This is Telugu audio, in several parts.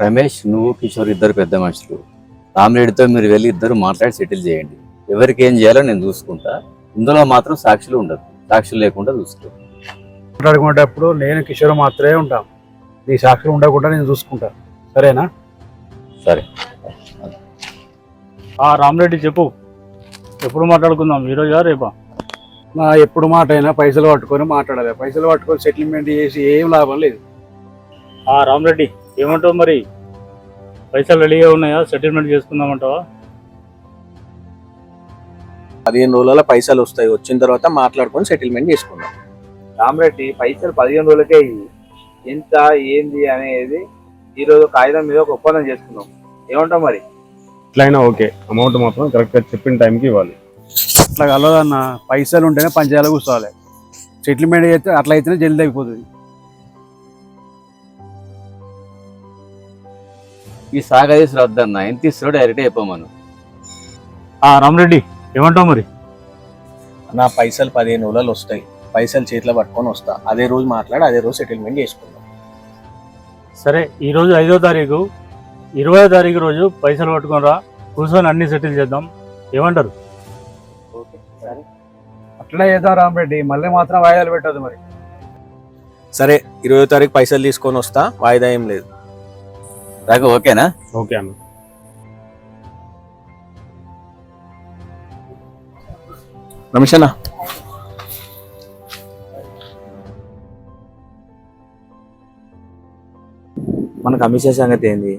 రమేష్, నువ్వు కిషోర్ ఇద్దరు పెద్ద మనుషులు. రామిరెడ్డితో మీరు వెళ్ళి ఇద్దరు మాట్లాడి సెటిల్ చేయండి. ఎవరికి ఏం చేయాలో నేను చూసుకుంటా. ఇందులో మాత్రం సాక్షులు ఉండదు. సాక్షులు లేకుండా చూసుకో. మాట్లాడుకునేటప్పుడు నేను కిషోర్ మాత్రమే ఉంటాం. నీ సాక్షులు ఉండకుండా నేను చూసుకుంటా. సరేనా? సరే. రామరెడ్డి చెప్పు, ఎప్పుడు మాట్లాడుకుందాం? ఈరోజా రేపా? నా ఎప్పుడు మాట అయినా పైసలు పట్టుకొని మాట్లాడాలి. పైసలు పట్టుకొని సెటిల్మెంట్ చేసి ఏం లాభం లేదు. రామరెడ్డి ఏమంటావు మరి? పైసలు రెడీగా ఉన్నాయా? సెటిల్మెంట్ చేసుకుందామంటావా? 15 రోజుల పైసలు వస్తాయి. వచ్చిన తర్వాత మాట్లాడుకొని సెటిల్మెంట్ చేసుకుందాం. రామరెడ్డి, పైసలు 15 రోజులకే ఎంత ఏంది అనేది ఈరోజు కాగితం మీద ఒక ఒప్పందం చేసుకుందాం. ఏమంటావు మరి? ఎట్లయినా ఓకే, అమౌంట్ మాత్రం కరెక్ట్గా చెప్పిన టైంకి ఇవ్వాలి. అట్లా కలదన్న. పైసలు ఉంటేనే పంచాయతీలో కూర్చోవాలి. సెటిల్మెంట్ అయితే అట్లా అయితేనే జల్దీ అయిపోతుంది. ఈ సాగదీసి రద్దన్న. ఎంత ఇస్తారో డైరెక్ట్ అయిపోమను. రామరెడ్డి ఏమంటావు మరి? నా పైసలు 15 రోజులు వస్తాయి. పైసలు చేతిలో పట్టుకొని వస్తా. అదే రోజు మాట్లాడి అదే రోజు సెటిల్మెంట్ చేసుకుందాం. సరే, ఈరోజు 5వ తారీఖు, 20వ తారీఖు రోజు పైసలు పట్టుకొని రా. కూర్చొని అన్ని సెటిల్ చేద్దాం. ఏమంటారు? అట్లా చేద్దాం రామరెడ్డి. మళ్ళీ మాత్రం వాయిదాలు పెట్టదు మరి. సరే, 20వ తారీఖు పైసలు తీసుకొని వస్తా. వాయిదా ఏం లేదు. రాక ఓకేనా? ఓకే అన్న. రమేష్ అన్న, మన కమిషన్ సంగతి ఏంది?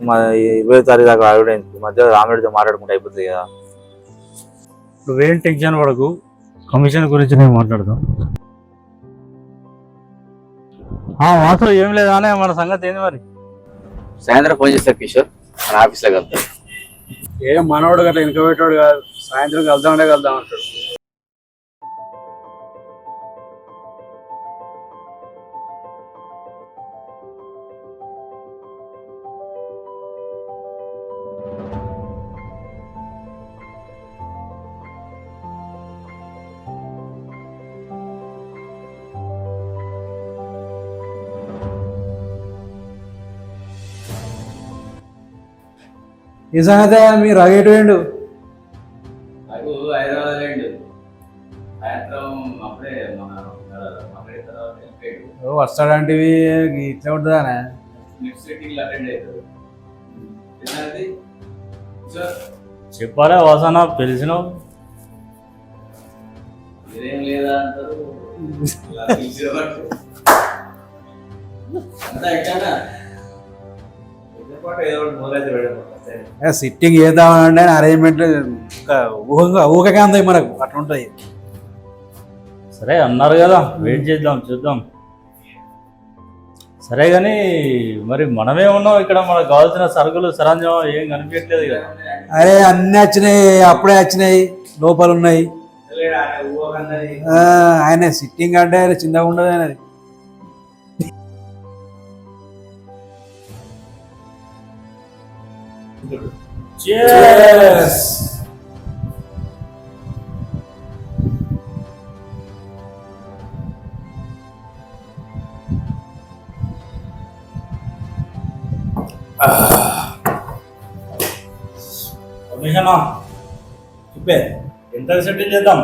20వ తారీఖు దాకా ఆవిడైంది. మధ్య రామరెడ్డితో మాట్లాడుకుంటే అయిపోతుంది కదా. నువ్వేం టెన్షన్ పడకు, కమిషన్ గురించి నేను మాట్లాడదాం. మాత్రం ఏం లేదా మన సంగతి ఏంది మరి? సాయంత్రం ఫోన్ చేస్తారు కిషోర్. మన ఆఫీస్లో కలుద్దాం. ఏం మనోడు గట్లా వెనుక పెట్టాడు కాదు. సాయంత్రం కలుద్దామంటే కలుద్దాం అంటాడు. ఈ సంగతే మీరు అగేటు వేయండు. హైదరాబాద్ లేండు. సాయంత్రం అప్పుడే వస్తాడంటివి ఇట్లా ఉంటుందానే. చెప్పారా వాసన? పిలిచినావు మీరేం లేదా అంటారు. సిట్టింగ్ చేద్దామంటే అరేంజ్మెంట్ ఊహగా అంది మనకు. అట్లా ఉంటుంది. సరే అన్నారు కదా, వెయిట్ చేద్దాం, చూద్దాం. సరే కానీ మరి మనమే ఉన్నాం ఇక్కడ. మనకు కావాల్సిన సరుకులు సరంజం ఏం కనిపించట్లేదు కదా. అరే అన్నీ వచ్చినాయి, అప్పుడే వచ్చినాయి, లోపల ఉన్నాయి. ఆయన సిట్టింగ్ అంటే ఆయన చిన్నగా ఉండదు. ఆయనది చెప్పే ఎంత సెటిల్ చేద్దాం?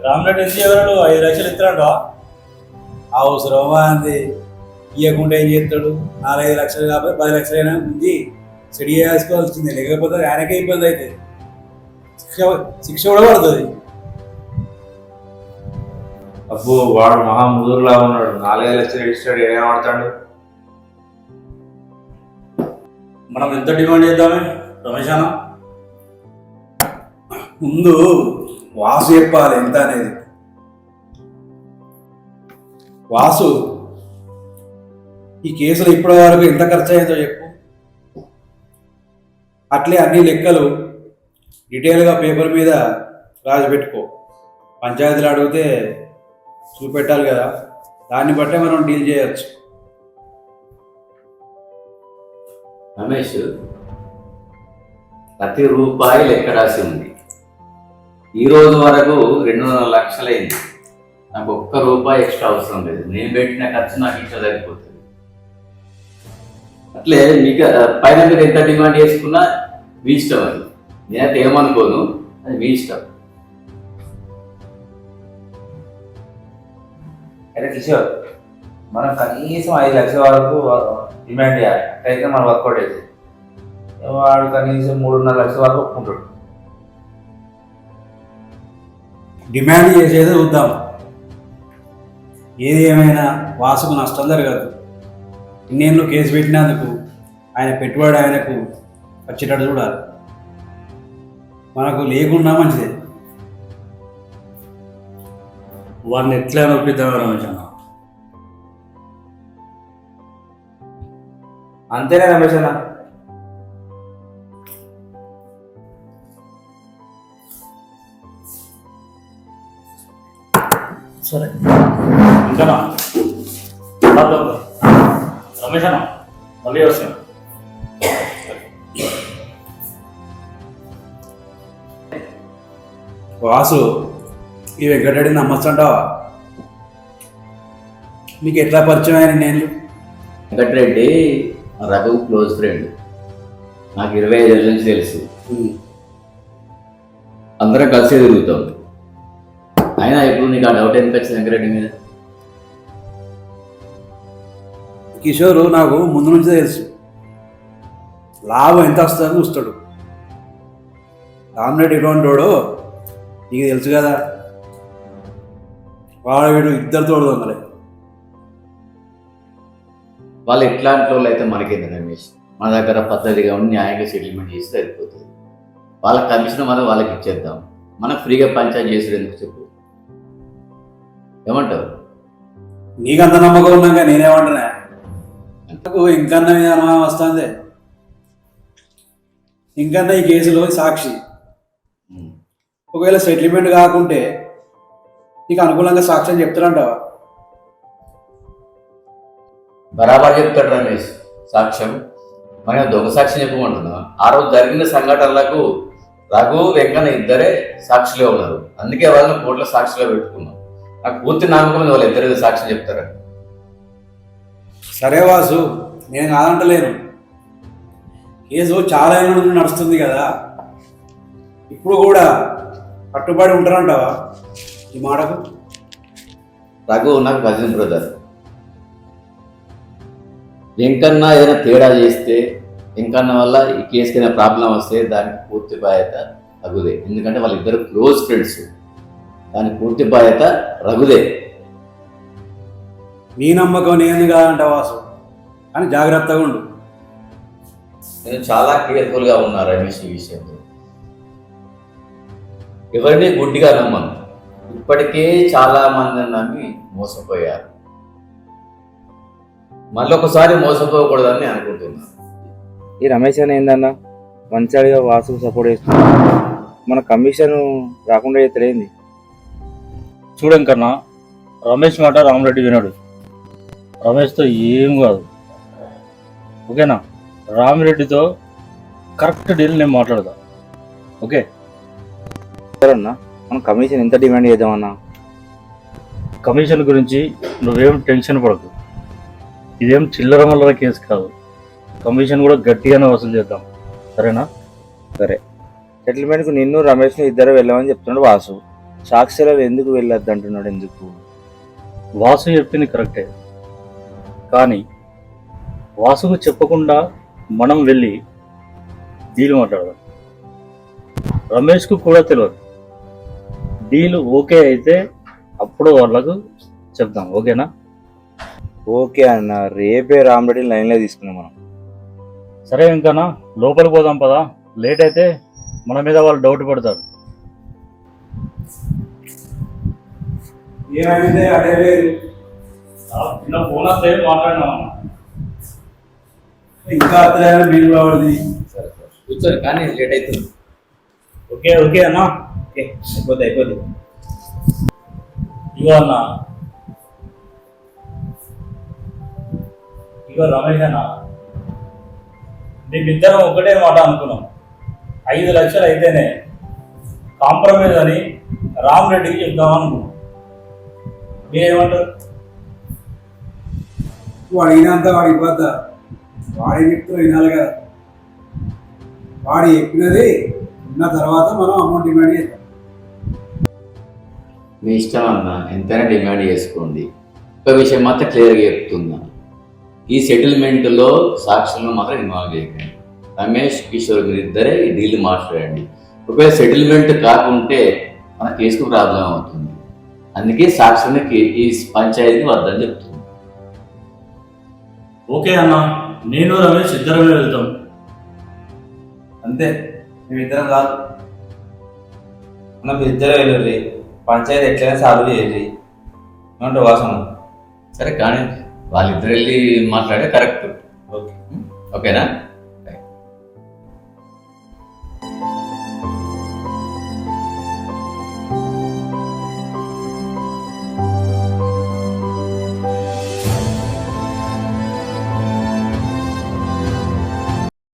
రామరెడ్డి ఎంత ఎవరు 5 లక్షలు ఇస్తాడంట. అవసరమా అంది? ఇవ్వకుండా ఏం చేస్తాడు? 4-5 లక్షలు కాబట్టి 10 లక్షలైనా ఉంది సెడి చేసుకోవాల్సిందే. లేకపోతే ఆయనకే ఇబ్బంది అవుతుంది. శిక్ష కూడా పడుతుంది. అబ్బో, వాడు మహా ముదురులా ఉన్నాడు. 4-5 లక్షలు ఇస్తాడు. ఏమాడతాడు? మనం ఎంత డిమాండ్ చేద్దామే రమేష్ అన్న? ముందు వాసు చెప్పాలి ఎంత అనేది. వాసు, ఈ కేసులో ఇప్పటి వరకు ఎంత ఖర్చు అయ్యిందో చెప్పు. అట్లే అన్ని లెక్కలు డీటెయిల్గా పేపర్ మీద రాసి పెట్టుకో. పంచాయతీలు అడిగితే చూపెట్టాలి కదా, దాన్ని బట్టే మనం డీల్ చేయొచ్చు. రమేష్, ప్రతి రూపాయి లెక్క రాసి ఉంది. ఈ రోజు వరకు 200 లక్షలైంది. నాకు ఒక్క రూపాయి ఎక్స్ట్రా అవసరం లేదు. నేను పెట్టిన ఖర్చు నాకు ఇట్లా సరిపోతుంది. అట్లే మీకు పైన మీరు ఎంత డిమాండ్ చేసుకున్నా మీ ఇష్టం. అది నేనైతే ఏమనుకోను, అది మీ ఇష్టం. అయితే కిషోర్, మనం కనీసం 5 లక్షల వరకు డిమాండ్ చేయాలి. అయితే మనం వర్కౌట్ అవుతుంది. వాడు కనీసం 3.5 లక్షల వరకు ఒప్పుకుంటాడు. డిమాండ్ చేసేది చూద్దాం. ఏది ఏమైనా వాసుకు నష్టం జరగదు. ఇన్నేళ్ళు కేసు పెట్టినందుకు ఆయన పెట్టుబడి ఆయనకు వచ్చేటట్టు చూడాలి. మనకు లేకుండా మంచిదే. వాడిని ఎట్లా నొప్పిద్దాం రమేష్ అన్న? అంతేనే రమేష్ అన్న. సరే ఇంకా రమేష్ అన్న మళ్ళీ వస్తాను. వాసు, ఈ వెంకటరెడ్డిని నమ్మచ్చంటావా? మీకు ఎట్లా పరిచయం అయిన నేను? Venkatareddy Raghu close friend. నాకు 25 ఏళ్ళ నుంచి తెలుసు. అందరం కలిసి తిరుగుతాం. అయినా ఇప్పుడు నీకు ఆ డౌట్ ఎందుకు వచ్చింది వెంకటరెడ్డి మీద? కిషోరు నాకు ముందు నుంచే తెలుసు. లాభం ఎంత వస్తుందని చూస్తాడు. రామరెడ్డి ఎటువంటి వాడు నీకు తెలుసు కదా. వాడు వీడు ఇద్దరు తోడు దొంగలే. వాళ్ళు ఎట్లాంటి వాళ్ళు అయితే మనకేంది రమేష్? మన దగ్గర పద్ధతిగా ఉండి న్యాయంగా సెటిల్మెంట్ చేస్తే సరిపోతుంది. వాళ్ళ కమిషన్ మనం వాళ్ళకి ఇచ్చేద్దాం. మనం ఫ్రీగా పంచాయతీ చేసేది ఎందుకు చెప్పు? ఏమంటావు? నీకంత నమ్మకం ఉన్నాక నేనేమంటున్నా? నాకు ఇంకన్నా మీద అనుమానం వస్తుంది. ఇంకన్నా ఈ కేసులో సాక్షి. ఒకవేళ సెటిల్మెంట్ కాకుంటే నీకు అనుకూలంగా సాక్ష్యం చెప్తారంటావా? బరాబర్ చెప్తాడు రమేష్ సాక్ష్యం. మనం దొంగ సాక్ష్యం చెప్పమంటున్నా. ఆ రోజు జరిగిన సంఘటనలకు రఘు వెంకన్న ఇద్దరే సాక్షులే ఉన్నారు. అందుకే వాళ్ళని కోర్టులో సాక్షిగా పెట్టుకున్నాం. నాకు పూర్తి నమ్మకం ఉంది వాళ్ళు ఇద్దరు సాక్ష్యం చెప్తారని. సరే వాసు, నేను కాదంటలేను. కేసు చాలా ఏళ్ళ నుండి నడుస్తుంది కదా. ఇప్పుడు కూడా కట్టుబడి ఉంటారంటావా ఈ మాటకు? రఘు నాకు కజిన్ బ్రదర్. వెంకన్న ఏదైనా తేడా చేస్తే, వెంకన్న వల్ల ఈ కేసుకి ఏదైనా ప్రాబ్లం వస్తే దానికి పూర్తి బాధ్యత రఘుదే. ఎందుకంటే వాళ్ళిద్దరు క్లోజ్ ఫ్రెండ్స్. దానికి పూర్తి బాధ్యత రఘుదే. నీ నమ్మకం నేను కాదంట వాసు, కానీ జాగ్రత్తగా ఉండు. నేను చాలా కేర్ఫుల్గా ఉన్నా రమేష్ ఈ విషయంలో. ఎవరిని గుడ్డిగా నమ్మను. ఇప్పటికే చాలా మంది నమ్మి మోసపోయారు. మళ్ళీ ఒకసారి మోసపోకూడదని నేను అనుకుంటున్నాను. ఈ రమేష్ అని ఏందన్నా మంచిగా వాసుకు సపోర్ట్ చేస్తుంది. మన కమిషన్ రాకుండా తెలియంది. చూడం కన్నా రమేష్ మాట రామరెడ్డి వినడు. రమేష్తో ఏం కాదు. ఓకేనా? రామిరెడ్డితో కరెక్ట్ డీల్ నేను మాట్లాడదా. ఓకే అన్నా, మనం కమిషన్ ఎంత డిమాండ్ చేద్దామన్నా? కమిషన్ గురించి నువ్వేం టెన్షన్ పడకు. ఇదేం చిల్లర మల్లర కేసు కాదు. కమిషన్ కూడా గట్టిగానే వసూలు చేద్దాం. సరేనా? సరే. సెటిల్మెంట్కు నిన్ను రమేష్ను ఇద్దరు వెళ్ళమని చెప్తున్నాడు వాసు. సాక్షులు ఎందుకు వెళ్ళొద్దు అంటున్నాడు? ఎందుకు? వాసు చెప్పింది కరెక్టే, కానీ వాసుకు చెప్పకుండా మనం వెళ్ళి డీల్ మాట్లాడదాం. రమేష్కు కూడా తెలియదు. డీల్ ఓకే అయితే అప్పుడు వాళ్ళకు చెప్దాం. ఓకేనా? ఓకే అన్న, రేపే రామరెడ్డి లైన్లో తీసుకున్నాం మనం. సరే ఇంకానా లోపలికి పోదాం పదా. లేట్ అయితే మన మీద వాళ్ళు డౌట్ పడతారు. ఏమైంది అదే లేదు, ఫోన్ వస్తే మాట్లాడినా ఇంకా అత్తలేదు మీరు కావాలి. సరే కూర్చొని కానీ లేట్ అవుతుంది. ఓకే ఓకే అన్నా. ఓకే, అయిపోద్ది. ఇగో అన్న, ఇగో రమేష్ అన్న, మేమిద్దరం ఒకటే మాట అనుకున్నాం. 5 లక్షలు అయితేనే కాంప్రమైజ్ అని రామరెడ్డికి చెప్దాం అనుకున్నాం. మీరేమంటారు? వాడు అయినంత వాడి ఇబ్బంది, వాడి చెప్తూ వినాలి కదా. వాడు చెప్పినది ఉన్న తర్వాత మనం అమౌంట్ డిమాండ్ చేస్తాం. మీ ఇష్టం అన్న, ఎంతైనా డిమాండ్ చేసుకోండి. ఒక విషయం మాత్రం క్లియర్గా చెప్తున్నా, ఈ సెటిల్మెంట్లో సాక్షులను మాత్రం ఇన్వాల్వ్ చేయకండి. రమేష్ కిషోర్ గారు ఇద్దరే ఈ డీల్ మాట్లాడండి. ఒకవేళ సెటిల్మెంట్ కాకుంటే మన కేసుకు ప్రాబ్లం అవుతుంది. అందుకే సాక్షులకి ఈ పంచాయతీకి వద్దని చెప్తుంది. ఓకే అన్న, నేను రమేష్ ఇద్దరమే వెళ్తాం. అంతే, మేమిద్దరం కాదు. మీరు ఇద్దరే వెళ్ళి పంచాయతీ ఎట్లయినా సాల్వ్ చేయాలి ఏమంటారు వాసన? సరే కానీ వాళ్ళిద్దరు వెళ్ళి మాట్లాడే కరెక్ట్. ఓకే. ఓకేనా?